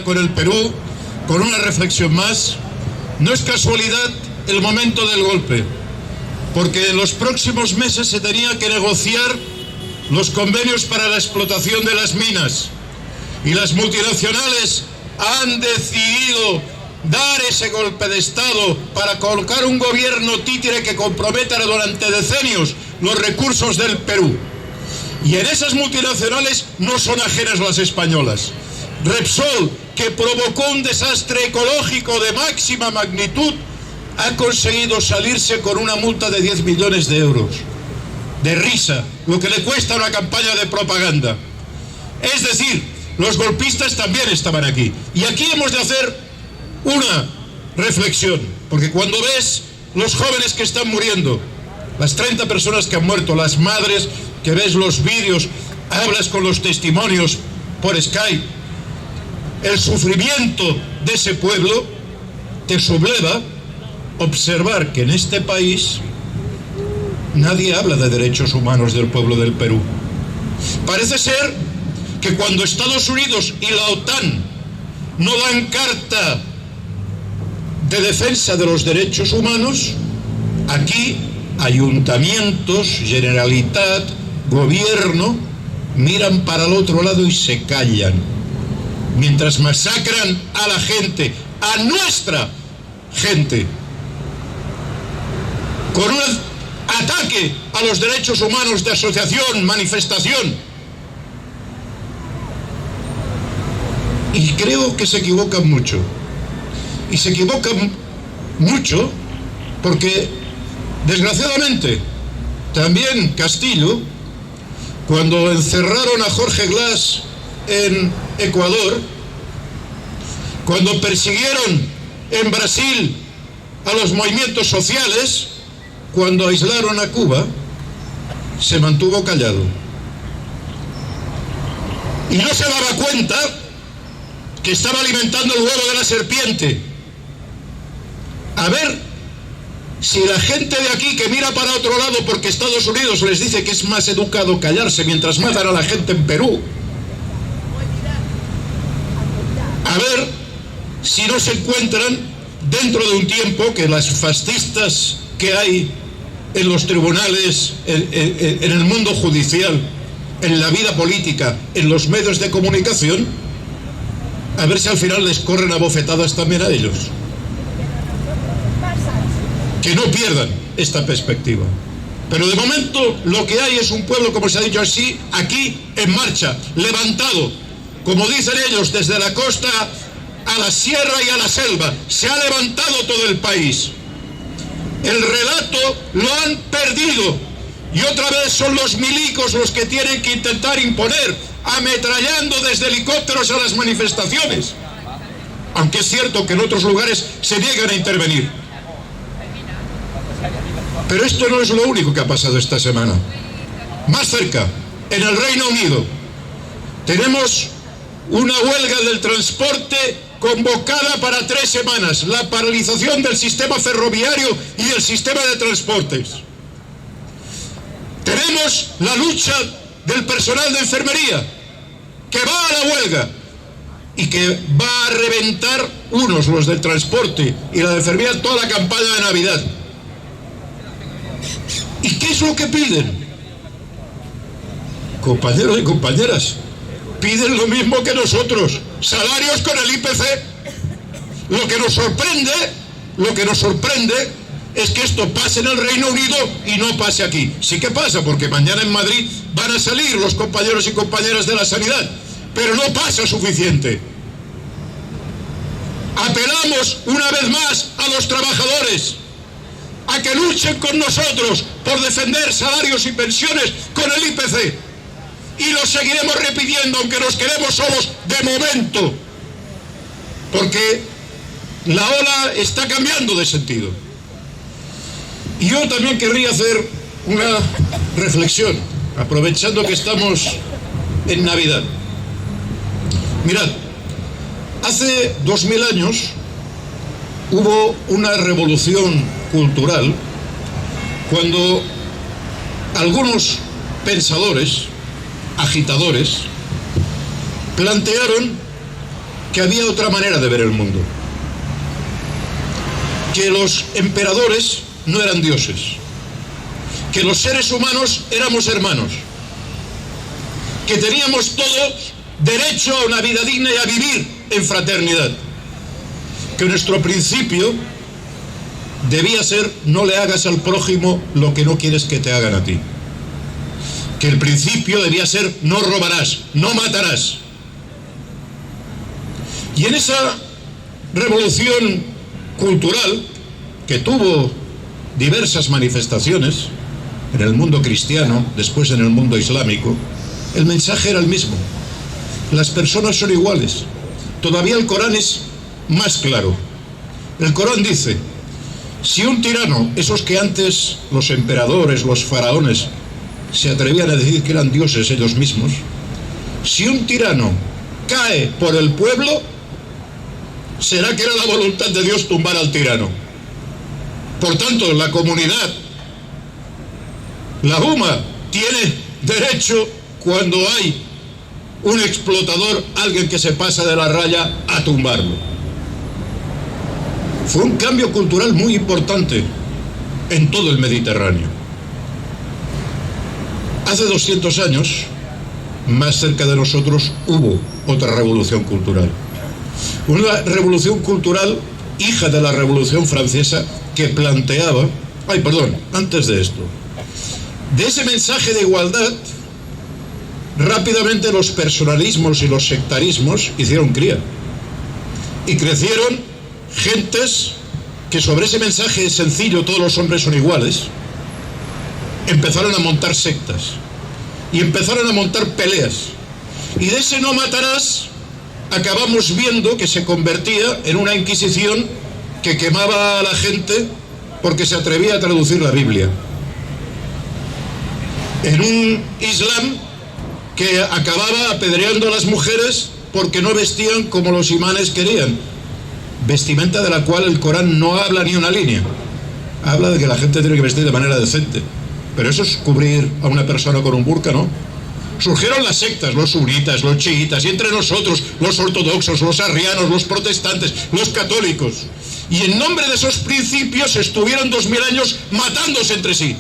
Con el Perú, con una reflexión más. No es casualidad el momento del golpe, porque en los próximos meses se tenía que negociar los convenios para la explotación de las minas, y las multinacionales han decidido dar ese golpe de Estado para colocar un gobierno títere que comprometa durante decenios los recursos del Perú. Y en esas multinacionales no son ajenas las españolas. Repsol, que provocó un desastre ecológico de máxima magnitud, ha conseguido salirse con una multa de 10 millones de euros. De risa, lo que le cuesta una campaña de propaganda. Es decir, los golpistas también estaban aquí. Y aquí hemos de hacer una reflexión, porque cuando ves los jóvenes que están muriendo, las 30 personas que han muerto, las madres, que ves los vídeos, hablas con los testimonios por Skype, el sufrimiento de ese pueblo, te subleva observar que en este país nadie habla de derechos humanos del pueblo del Perú. Parece ser que cuando Estados Unidos y la OTAN no dan carta de defensa de los derechos humanos, aquí ayuntamientos, Generalitat, gobierno, miran para el otro lado y se callan, mientras masacran a la gente, a nuestra gente, con un ataque a los derechos humanos de asociación, manifestación. Y creo que se equivocan mucho. Y se equivocan mucho porque, desgraciadamente, también Castillo, cuando encerraron a Jorge Glass en Ecuador, cuando persiguieron en Brasil a los movimientos sociales, cuando aislaron a Cuba, se mantuvo callado. Y no se daba cuenta que estaba alimentando el huevo de la serpiente. A ver si la gente de aquí que mira para otro lado porque Estados Unidos les dice que es más educado callarse mientras matan a la gente en Perú, a ver si no se encuentran dentro de un tiempo que las fascistas que hay en los tribunales, en el mundo judicial, en la vida política, en los medios de comunicación, a ver si al final les corren a bofetadas también a ellos. Que no pierdan esta perspectiva. Pero de momento lo que hay es un pueblo, como se ha dicho así, aquí en marcha, levantado, como dicen ellos, desde la costa a la sierra y a la selva. Se ha levantado todo el país. El relato lo han perdido, y otra vez son los milicos los que tienen que intentar imponer, ametrallando desde helicópteros a las manifestaciones, aunque es cierto que en otros lugares se niegan a intervenir. Pero esto no es lo único que ha pasado esta semana. Más cerca, en el Reino Unido, tenemos una huelga del transporte convocada para 3 semanas, la paralización del sistema ferroviario y del sistema de transportes. Tenemos la lucha del personal de enfermería, que va a la huelga y que va a reventar unos, los del transporte y la de enfermería, toda la campaña de Navidad. ¿Y qué es lo que piden? Compañeros y compañeras, piden lo mismo que nosotros, salarios con el IPC. Lo que nos sorprende es que esto pase en el Reino Unido y no pase aquí. Sí que pasa, porque mañana en Madrid van a salir los compañeros y compañeras de la sanidad, pero no pasa suficiente. Apelamos una vez más a los trabajadores a que luchen con nosotros por defender salarios y pensiones con el IPC. Y lo seguiremos repitiendo, aunque nos quedemos solos de momento, porque la ola está cambiando de sentido. Y yo también querría hacer una reflexión, aprovechando que estamos en Navidad. Mirad, hace 2000 años hubo una revolución cultural cuando algunos pensadores, agitadores, plantearon que había otra manera de ver el mundo, que los emperadores no eran dioses, que los seres humanos éramos hermanos, que teníamos todos derecho a una vida digna y a vivir en fraternidad, que nuestro principio debía ser: no le hagas al prójimo lo que no quieres que te hagan a ti, que el principio debía ser: no robarás, no matarás. Y en esa revolución cultural, que tuvo diversas manifestaciones en el mundo cristiano, después en el mundo islámico, el mensaje era el mismo: las personas son iguales. Todavía el Corán es más claro. El Corán dice: si un tirano, esos que antes los emperadores, los faraones, se atrevían a decir que eran dioses ellos mismos, si un tirano cae por el pueblo, será que era la voluntad de Dios tumbar al tirano. Por tanto, la comunidad, la UMA, tiene derecho, cuando hay un explotador, alguien que se pasa de la raya, a tumbarlo. Fue un cambio cultural muy importante en todo el Mediterráneo. Hace 200 años, más cerca de nosotros, hubo otra revolución cultural. Una revolución cultural hija de la Revolución Francesa, que planteaba... antes de esto. De ese mensaje de igualdad, rápidamente los personalismos y los sectarismos hicieron cría. Y crecieron gentes que, sobre ese mensaje sencillo, todos los hombres son iguales, empezaron a montar sectas y empezaron a montar peleas. Y de ese no matarás acabamos viendo que se convertía en una inquisición que quemaba a la gente porque se atrevía a traducir la Biblia, en un Islam que acababa apedreando a las mujeres porque no vestían como los imanes querían, vestimenta de la cual el Corán no habla ni una línea. Habla de que la gente tiene que vestir de manera decente, pero eso es cubrir a una persona con un burka, ¿no? Surgieron las sectas, los sunitas, los chiitas, y entre nosotros los ortodoxos, los arrianos, los protestantes, los católicos. Y en nombre de esos principios estuvieron 2000 años matándose entre sí,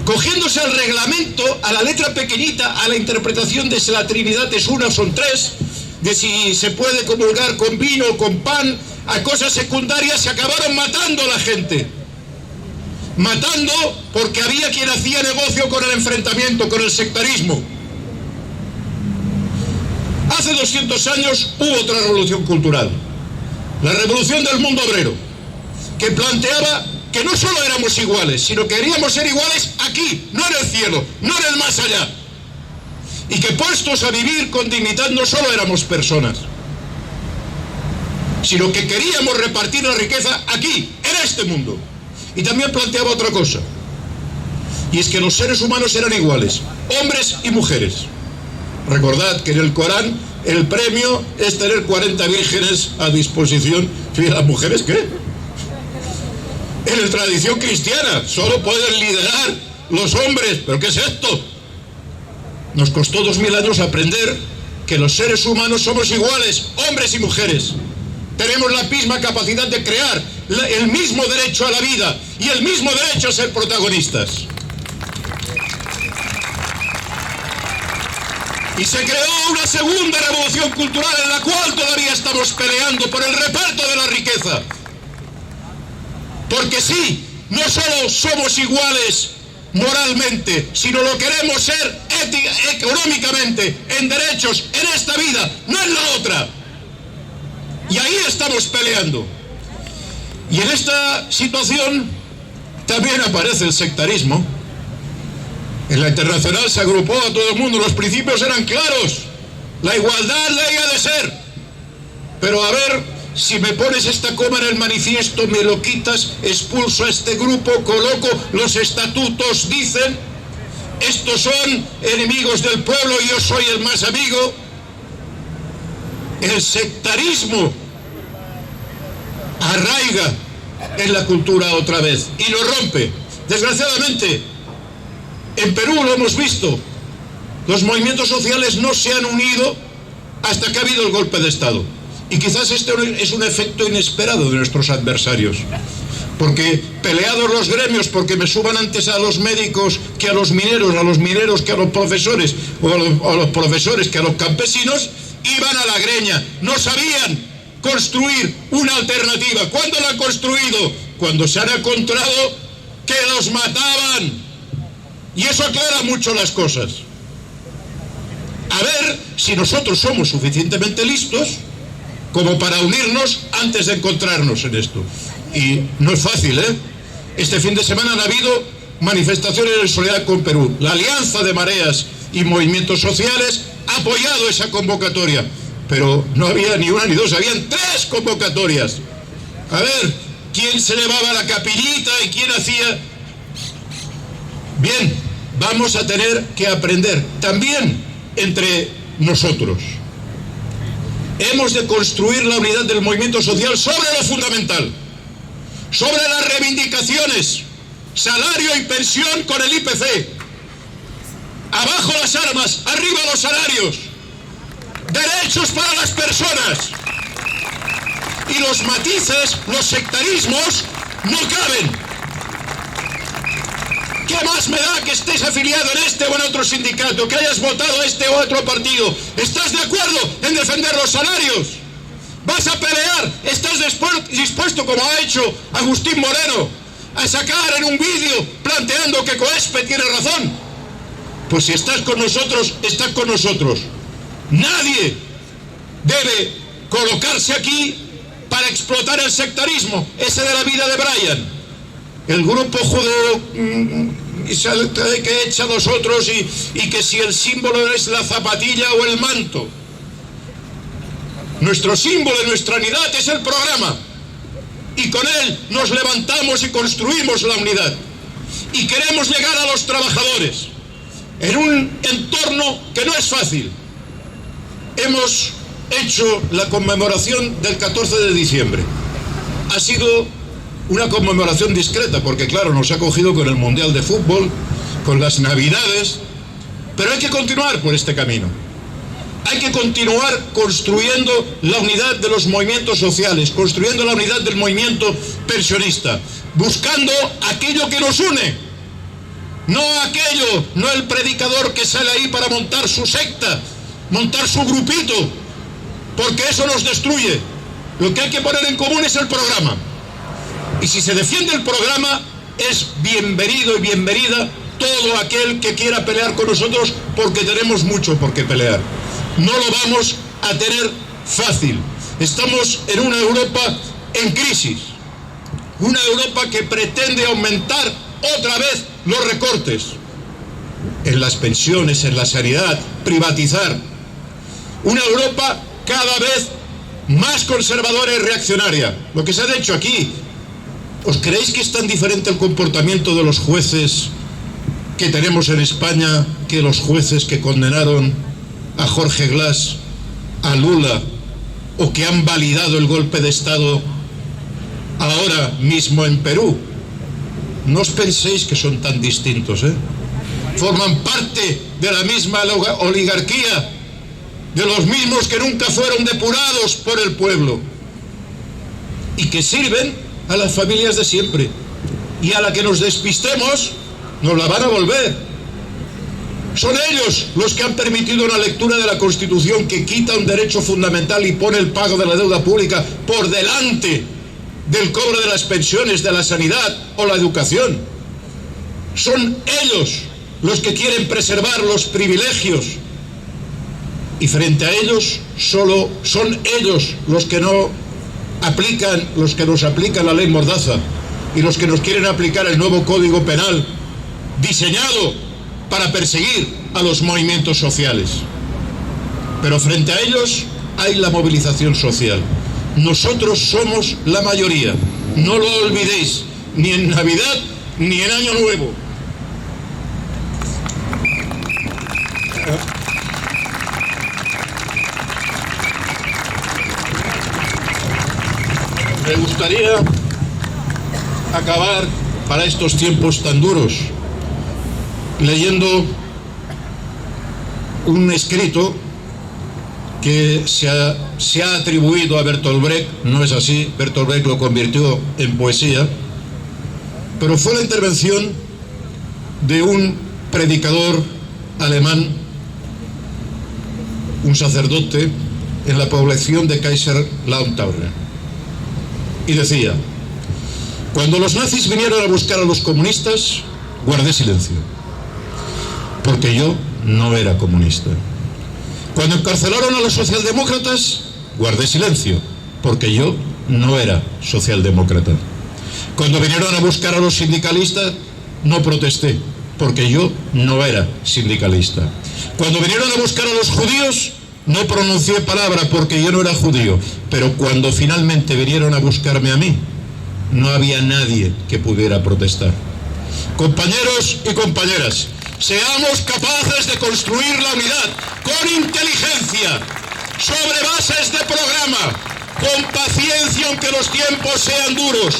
cogiéndose al reglamento, a la letra pequeñita, a la interpretación de si la Trinidad es una o son tres, de si se puede comulgar con vino o con pan, a cosas secundarias. Se acabaron matando a la gente. Matando porque había quien hacía negocio con el enfrentamiento, con el sectarismo. Hace 200 años hubo otra revolución cultural, la revolución del mundo obrero, que planteaba que no solo éramos iguales, sino que queríamos ser iguales aquí, no en el cielo, no en el más allá. Y que puestos a vivir con dignidad no solo éramos personas, sino que queríamos repartir la riqueza aquí, en este mundo. Y también planteaba otra cosa, y es que los seres humanos eran iguales, hombres y mujeres. Recordad que en el Corán el premio es tener 40 vírgenes a disposición. Fíjate, ¿las mujeres qué? En la tradición cristiana solo pueden liderar los hombres. ¿Pero qué es esto? Nos costó 2000 años aprender que los seres humanos somos iguales, hombres y mujeres. Tenemos la misma capacidad de crear, el mismo derecho a la vida y el mismo derecho a ser protagonistas. Y se creó una segunda revolución cultural en la cual todavía estamos peleando por el reparto de la riqueza. Porque sí, no solo somos iguales moralmente, sino lo queremos ser económicamente, en derechos, en esta vida, no en la otra. Y ahí estamos peleando. Y en esta situación también aparece el sectarismo. En la internacional se agrupó a todo el mundo, los principios eran claros, la igualdad debía de ser. Pero a ver, si me pones esta coma en el manifiesto, me lo quitas, expulso a este grupo, coloco los estatutos, dicen, estos son enemigos del pueblo y yo soy el más amigo. El sectarismo arraiga en la cultura otra vez y lo rompe. Desgraciadamente, en Perú lo hemos visto, los movimientos sociales no se han unido hasta que ha habido el golpe de Estado. Y quizás este es un efecto inesperado de nuestros adversarios, porque peleados los gremios porque me suban antes a los médicos que a los mineros que a los profesores, o a los profesores que a los campesinos, iban a la greña. No sabían construir una alternativa. ¿Cuándo la han construido? Cuando se han encontrado que los mataban. Y eso aclara mucho las cosas. A ver si nosotros somos suficientemente listos como para unirnos antes de encontrarnos en esto. Y no es fácil, ¿eh? Este fin de semana han habido manifestaciones de solidaridad con Perú. La Alianza de Mareas y Movimientos Sociales ha apoyado esa convocatoria, pero no había ni una ni dos, habían 3 convocatorias. A ver, ¿quién se llevaba la capillita y quién hacía? Bien, vamos a tener que aprender también entre nosotros. Hemos de construir la unidad del movimiento social sobre lo fundamental, sobre las reivindicaciones, salario y pensión con el IPC. Abajo las armas, arriba los salarios, derechos para las personas. Y los matices, los sectarismos, no caben. ¿Qué más me da que estés afiliado en este o en otro sindicato, que hayas votado a este o otro partido? ¿Estás de acuerdo en defender los salarios? ¿Vas a pelear? ¿Estás dispuesto, como ha hecho Agustín Moreno, a sacar en un vídeo planteando que COESPE tiene razón? Pues si estás con nosotros, estás con nosotros. Nadie debe colocarse aquí para explotar el sectarismo, ese de la vida de Brian. El grupo judeo que echa a los otros y que si el símbolo es la zapatilla o el manto. Nuestro símbolo de nuestra unidad es el programa, y con él nos levantamos y construimos la unidad. Y queremos llegar a los trabajadores en un entorno que no es fácil. Hemos hecho la conmemoración del 14 de diciembre. Ha sido una conmemoración discreta, porque claro, nos ha cogido con el Mundial de Fútbol, con las Navidades, pero hay que continuar por este camino. Hay que continuar construyendo la unidad de los movimientos sociales, construyendo la unidad del movimiento pensionista, buscando aquello que nos une, no aquello, no el predicador que sale ahí para montar su secta, montar su grupito, porque eso nos destruye. Lo que hay que poner en común es el programa. Y si se defiende el programa, es bienvenido y bienvenida todo aquel que quiera pelear con nosotros, porque tenemos mucho por qué pelear. No lo vamos a tener fácil. Estamos en una Europa en crisis, una Europa que pretende aumentar otra vez los recortes en las pensiones, en la sanidad, privatizar. Una Europa cada vez más conservadora y reaccionaria. Lo que se ha dicho aquí. ¿Os creéis que es tan diferente el comportamiento de los jueces que tenemos en España que los jueces que condenaron a Jorge Glass, a Lula, o que han validado el golpe de Estado ahora mismo en Perú? No os penséis que son tan distintos, ¿eh? Forman parte de la misma oligarquía, de los mismos que nunca fueron depurados por el pueblo, y que sirven a las familias de siempre, y a la que nos despistemos nos la van a volver. Son ellos los que han permitido una lectura de la Constitución que quita un derecho fundamental y pone el pago de la deuda pública por delante del cobro de las pensiones, de la sanidad o la educación. Son ellos los que quieren preservar los privilegios, y frente a ellos solo son ellos los que nos aplican la ley Mordaza, y los que nos quieren aplicar el nuevo Código Penal diseñado para perseguir a los movimientos sociales. Pero frente a ellos hay la movilización social. Nosotros somos la mayoría, no lo olvidéis, ni en Navidad ni en Año Nuevo. Me gustaría acabar, para estos tiempos tan duros, leyendo un escrito que se ha atribuido a Bertolt Brecht. No es así, Bertolt Brecht lo convirtió en poesía, pero fue la intervención de un predicador alemán, un sacerdote, en la población de Kaiserslautern, y decía: cuando los nazis vinieron a buscar a los comunistas, guardé silencio, porque yo no era comunista. Cuando encarcelaron a los socialdemócratas, guardé silencio, porque yo no era socialdemócrata. Cuando vinieron a buscar a los sindicalistas, no protesté, porque yo no era sindicalista. Cuando vinieron a buscar a los judíos, no pronuncié palabra, porque yo no era judío. Pero cuando finalmente vinieron a buscarme a mí, no había nadie que pudiera protestar. Compañeros y compañeras, seamos capaces de construir la unidad con inteligencia, sobre bases de programa, con paciencia aunque los tiempos sean duros.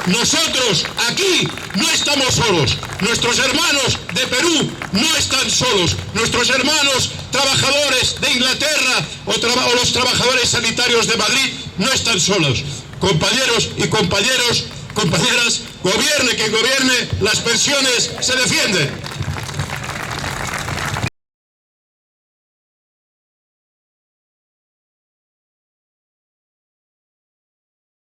Nosotros aquí no estamos solos, nuestros hermanos de Perú no están solos, nuestros hermanos trabajadores de Inglaterra o los trabajadores sanitarios de Madrid no están solos. Compañeros y compañeras, gobierne quien gobierne, las pensiones se defienden.